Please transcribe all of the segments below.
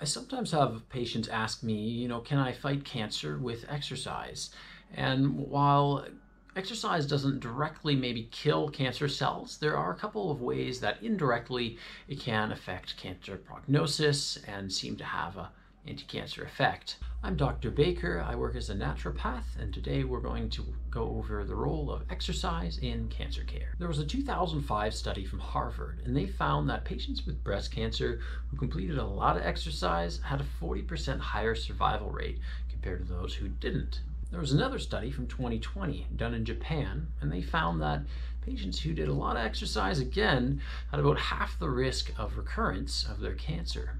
I sometimes have patients ask me, can I fight cancer with exercise? And while exercise doesn't directly maybe kill cancer cells, there are a couple of ways that indirectly it can affect cancer prognosis and seem to have a anti-cancer effect. I'm Dr. Baker. I work as a naturopath, and today we're going to go over the role of exercise in cancer care. There was a 2005 study from Harvard, and they found that patients with breast cancer who completed a lot of exercise had a 40% higher survival rate compared to those who didn't. There was another study from 2020 done in Japan, and they found that patients who did a lot of exercise again had about half the risk of recurrence of their cancer.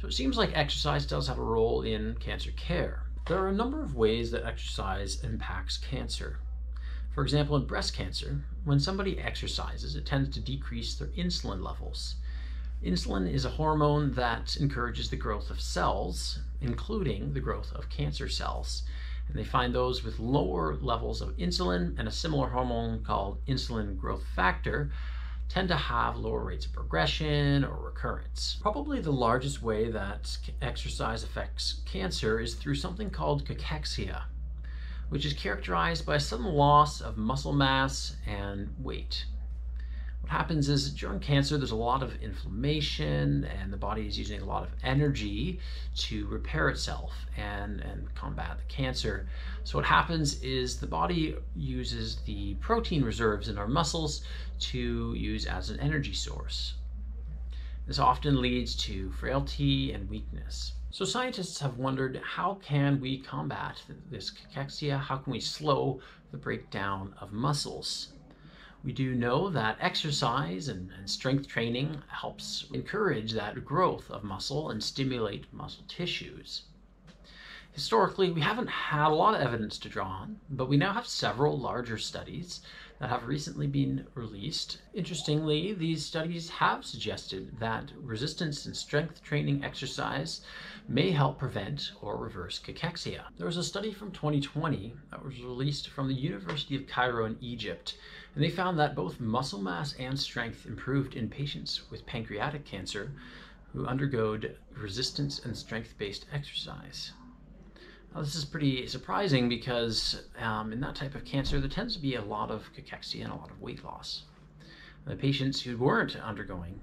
So it seems like exercise does have a role in cancer care. There are a number of ways that exercise impacts cancer. For example, in breast cancer, when somebody exercises, it tends to decrease their insulin levels. Insulin is a hormone that encourages the growth of cells, including the growth of cancer cells. And they find those with lower levels of insulin and a similar hormone called insulin growth factor tend to have lower rates of progression or recurrence. Probably the largest way that exercise affects cancer is through something called cachexia, which is characterized by a sudden loss of muscle mass and weight. What happens is during cancer, there's a lot of inflammation and the body is using a lot of energy to repair itself and combat the cancer. So what happens is the body uses the protein reserves in our muscles to use as an energy source. This often leads to frailty and weakness. So scientists have wondered, how can we combat this cachexia? How can we slow the breakdown of muscles? We do know that exercise and strength training helps encourage that growth of muscle and stimulate muscle tissues. Historically, we haven't had a lot of evidence to draw on, but we now have several larger studies that have recently been released. Interestingly, these studies have suggested that resistance and strength training exercise may help prevent or reverse cachexia. There was a study from 2020 that was released from the University of Cairo in Egypt, and they found that both muscle mass and strength improved in patients with pancreatic cancer who underwent resistance and strength-based exercise. Now, this is pretty surprising because in that type of cancer, there tends to be a lot of cachexia and a lot of weight loss. The patients who weren't undergoing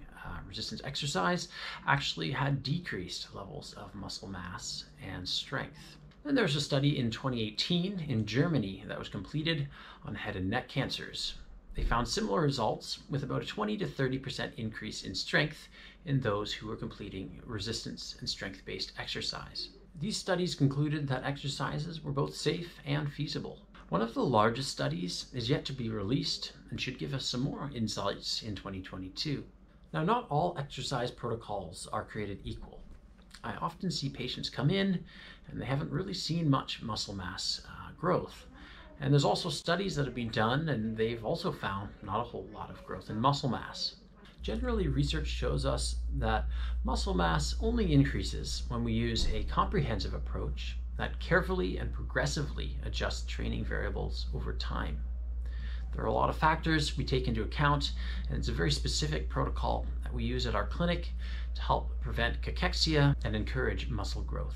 resistance exercise actually had decreased levels of muscle mass and strength. Then there's a study in 2018 in Germany that was completed on head and neck cancers. They found similar results with about a 20 to 30% increase in strength in those who were completing resistance and strength-based exercise. These studies concluded that exercises were both safe and feasible. One of the largest studies is yet to be released and should give us some more insights in 2022. Now, not all exercise protocols are created equal. I often see patients come in and they haven't really seen much muscle mass growth. And there's also studies that have been done and they've also found not a whole lot of growth in muscle mass. Generally, research shows us that muscle mass only increases when we use a comprehensive approach that carefully and progressively adjusts training variables over time. There are a lot of factors we take into account, and it's a very specific protocol that we use at our clinic to help prevent cachexia and encourage muscle growth.